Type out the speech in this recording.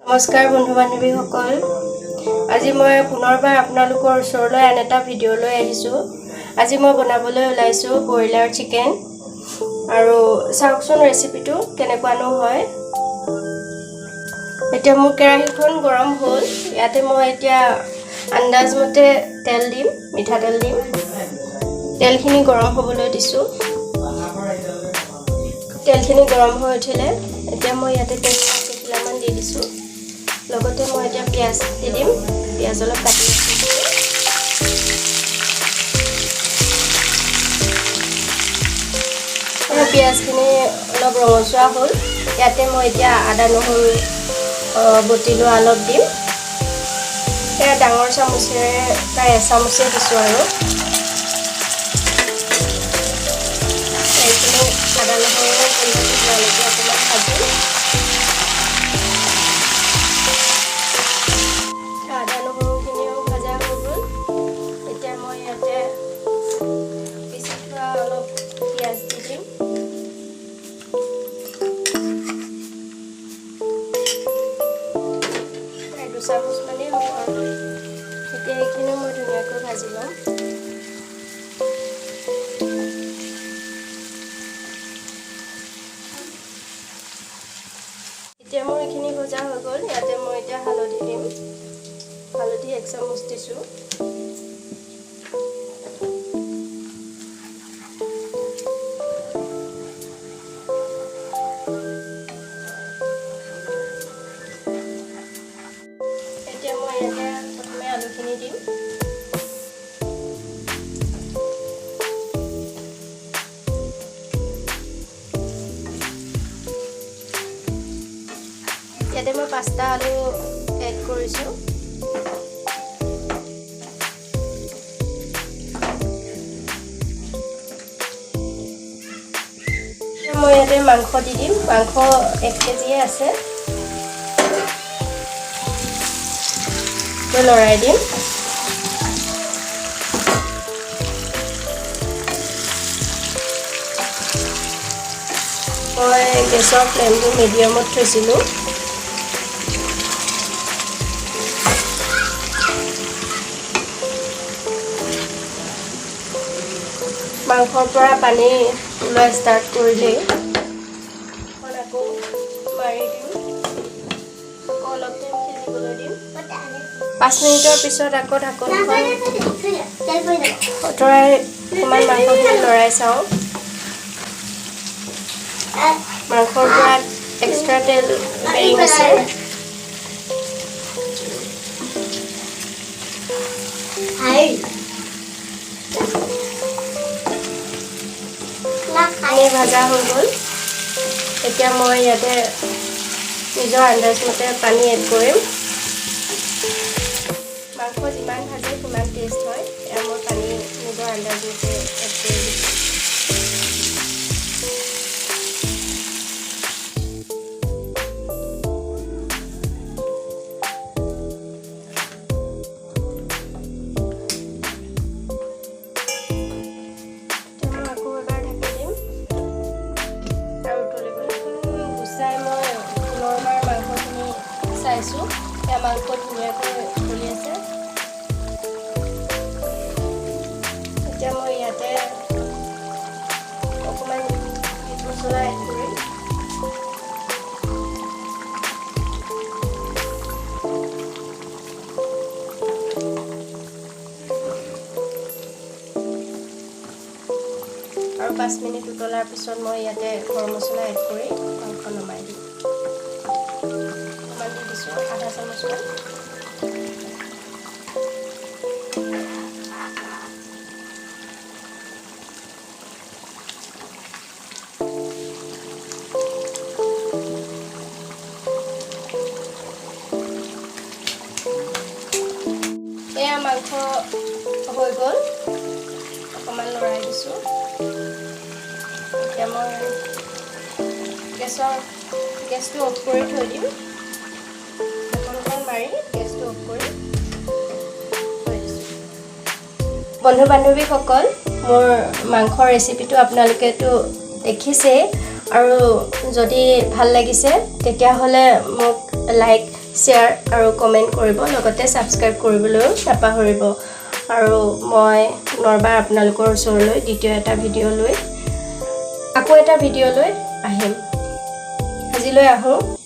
নমস্কাৰ বন্ধু বান্ধৱীসকল, আজি মই পুনৰবাৰ আপোনালোকৰ ওচৰলৈ আন এটা ভিডিঅ' লৈ আহিছোঁ। আজি মই বনাবলৈ ওলাইছোঁ ব্ৰইলাৰ চিকেন। আৰু চাওকচোন ৰেচিপিটো কেনেকুৱানো হয়। এতিয়া মোৰ কেৰাহীখন গৰম হ'ল। ইয়াতে মই এতিয়া আন্দাজমতে তেল দিম, মিঠাতেল দিম। তেলখিনি গৰম হ'বলৈ দিছোঁ। তেলখিনি গৰম হৈ উঠিলে এতিয়া মই ইয়াতে তেজপাত কেইখিলামান দি দিছোঁ। লগতে মই এতিয়া পিঁয়াজ দি দিম। পিঁয়াজ অলপ কাটি ৰাখিছোঁ। পিঁয়াজখিনি অলপ ৰঙচুৱা হ'ল। ইয়াতে মই এতিয়া আদা নহৰু বটি লোৱা অলপ দিম। সেয়া ডাঙৰ চামুচেৰে প্ৰায় এচামুচে দিছোঁ আৰু এইখিনি আদা নহৰু গোন্ধটো যোৱালৈকে অকণমান ভাজিম। আদা নহৰুখিনিও ভজা হৈ গ'ল। এতিয়া মই ইয়াতে পিচি থোৱা অলপ পিঁয়াজ দি দিম। দুচামুচ মানেই হ'ব আৰু এতিয়া এইখিনিও মই ধুনীয়াকৈ ভাজি ল'ম। এতিয়া মোৰ এইখিনি ভজা হৈ গ'ল। ইয়াতে মই এতিয়া হালধি দিম। হালধি 1 চামুচ দিছোঁ। এতিয়া মই ইয়াতে প্ৰথমে আলুখিনি দিম। ইয়াতে মই 5টা আলু এড কৰিছোঁ। মই ইয়াতে মাংস দি দিম। মাংস 1 কেজিয়ে আছে। মই লৰাই দিম। মই গেছৰ ফ্লেমটো মিডিয়ামত থৈছিলোঁ। মাংসৰ পৰা পানী ওলোৱা ষ্টাৰ্ট কৰিলেই আকৌ মাৰি দিম। আকৌ অলপ টাইম সিজিবলৈ দিম। 5 মিনিটৰ পিছত আকৌ ঢাকনখন আঁতৰাই অকণমান মাংসখিনি লৰাই চাওঁ। মাংসৰ পৰা এক্সট্ৰা তেল বেৰি গৈছে। ভাজা হৈ গ'ল। এতিয়া মই ইয়াতে নিজৰ আন্দাজমতে পানী এড কৰিম। মাংস যিমান ভাজে সিমান টেষ্ট হয়। এয়া মই পানী নিজৰ আন্দাজমতে এড কৰি দিছোঁ। চাইছোঁ এয়া মাংস ধুনীয়াকৈ উতলি আছে। এতিয়া মই ইয়াতে অকণমান মিট মছলা এড কৰিম। আৰু 5 মিনিট উতলাৰ পিছত মই ইয়াতে গৰম মছলা এড কৰি মাংস নমাই দিম। আধা চামুচ মান। এয়া মাংস হৈ গ'ল। অকণমান লৰাই দিছোঁ। এতিয়া মই গেছটো অফ কৰি থৈ দিম। গেছটো অফ কৰি থৈ দিছোঁ। বন্ধু বান্ধৱীসকল, মোৰ মাংসৰ ৰেচিপিটো আপোনালোকেতো দেখিছেই। আৰু যদি ভাল লাগিছে তেতিয়াহ'লে মোক লাইক শ্বেয়াৰ আৰু কমেণ্ট কৰিব লগতে ছাবস্ক্ৰাইব কৰিবলৈও নাপাহৰিব আৰু মই পুনৰবাৰ আপোনালোকৰ ওচৰলৈ দ্বিতীয় এটা ভিডিঅ' লৈ আহিম আজিলৈ আহোঁ